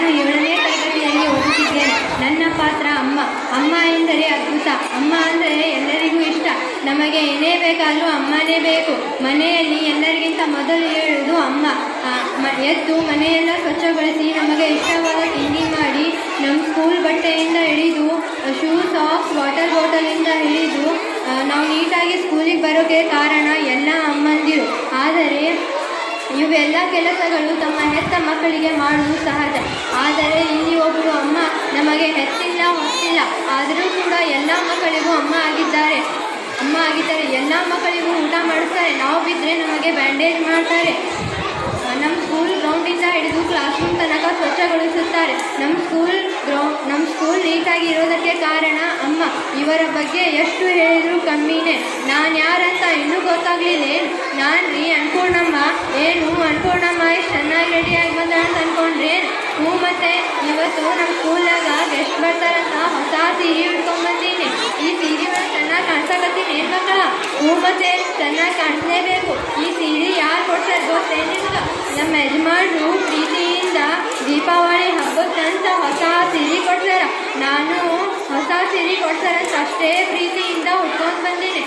ನಾನು 7ನೇ ತರಗತಿಯಲ್ಲಿ ಓದುತ್ತಿದ್ದೇನೆ. ನನ್ನ ಪಾತ್ರ ಅಮ್ಮ. ಅಮ್ಮ ಎಂದರೆ ಅದ್ಭುತ. ಅಮ್ಮ ಅಂದರೆ ಎಲ್ಲರಿಗೂ ಇಷ್ಟ. ನಮಗೆ ಏನೇ ಬೇಕಾದರೂ ಅಮ್ಮನೇ ಬೇಕು. ಮನೆಯಲ್ಲಿ ಎಲ್ಲರಿಗಿಂತ ಮೊದಲು ಹೇಳುವುದು ಅಮ್ಮ. ಎದ್ದು ಮನೆಯೆಲ್ಲ ಸ್ವಚ್ಛಗೊಳಿಸಿ ನಮಗೆ ಇಷ್ಟವಾದ ತಿಂಡಿ ಮಾಡಿ, ನಮ್ಮ ಸ್ಕೂಲ್ ಬಟ್ಟೆಯಿಂದ ಹಿಡಿದು ಶೂ, ಸಾಕ್ಸ್, ವಾಟರ್ ಬಾಟಲಿಂದ ಹಿಡಿದು ನಾವು ನೀಟಾಗಿ ಸ್ಕೂಲಿಗೆ ಬರೋಕ್ಕೆ ಕಾರಣ ಎಲ್ಲ ಅಮ್ಮಂದಿರು. ಆದರೆ ಇವೆಲ್ಲ ಕೆಲಸಗಳು ತಮ್ಮ ಹೆತ್ತ ಮಕ್ಕಳಿಗೆ ಮಾಡುವುದು ಸಹಜ. ಆದರೆ ಇಲ್ಲಿ ಒಬ್ಬರು ಅಮ್ಮ ನಮಗೆ ಹೆತ್ತಿಲ್ಲ, ಹೊತ್ತಿಲ್ಲ, ಆದರೂ ಕೂಡ ಎಲ್ಲ ಮಕ್ಕಳಿಗೂ ಅಮ್ಮ ಆಗಿದ್ದಾರೆ. ಎಲ್ಲ ಮಕ್ಕಳಿಗೂ ಊಟ ಮಾಡಿಸ್ತಾರೆ. ನಾವು ಬಿದ್ದರೆ ನಮಗೆ ಬ್ಯಾಂಡೇಜ್ ಮಾಡ್ತಾರೆ. ನಮ್ಮ ಸ್ಕೂಲ್ ಗ್ರೌಂಡಿಂದ ಹಿಡಿದು ಕ್ಲಾಸ್ ರೂಮ್ ತನಕ ಸ್ವಚ್ಛಗೊಳಿಸುತ್ತಾರೆ. ನಮ್ಮ ಸ್ಕೂಲ್ ನೀಟಾಗಿ ಇರೋದಕ್ಕೆ ಕಾರಣ ಅಮ್ಮ. ಇವರ ಬಗ್ಗೆ ಎಷ್ಟು ಹೇಳಿದರೂ ಕಮ್ಮಿನೇ. ನಾನು ಯಾರಂತ ಇನ್ನೂ ಗೊತ್ತಾಗಲಿಲ್ಲ. ನಾನು ರೀ ಅನ್ಪೂರ್ಣಮ್ಮ. ಏನು ಅನ್ಪೂರ್ಣಮ್ಮ ಎಷ್ಟು ಚೆನ್ನಾಗಿ ರೆಡಿಯಾಗಿ ಬಂದ ಅಂತ ಅಂದ್ಕೊಂಡ್ರೆ? ಹ್ಞೂ, ಮತ್ತು ಇವತ್ತು ನಮ್ಮ ಸ್ಕೂಲಾಗ ಗೆಸ್ಟ್ ಬರ್ತಾರಂತ ಹೊಸ ಸೀರೆ ಉಟ್ಕೊಂಡ್ಬಂದೀನಿ. ಈ ಸೀರೆ ಒಳಗೆ ಚೆನ್ನಾಗಿ ಕಾಣಿಸಕತ್ತೀನಿ ಏನು ಮಕ್ಕಳ? ಹ್ಞೂ, ಮತ್ತೆ ಚೆನ್ನಾಗಿ ಕಾಣಿಸ್ಲೇಬೇಕು. ಈ ಸೀರೆ ಯಾರು ಕೊಡ್ತಾರೆ ಗೊತ್ತೇನಿಲ್ಲ? ನಮ್ಮ ಯಜಮಾನರು ಪ್ರೀತಿಯಿಂದ ದೀಪಾವಳಿ ಹಬ್ಬಕ್ಕಂತ ಹೊಸ ಸೀರೆ ಕೊಡ್ತಾರೆ. ನಾನು ಹೊಸ ಸೀರೆ ಕೊಡ್ತಾರಂತ ಅಷ್ಟೇ ಪ್ರೀತಿಯಿಂದ ಉಟ್ಕೊಂಡು ಬಂದೀನಿ.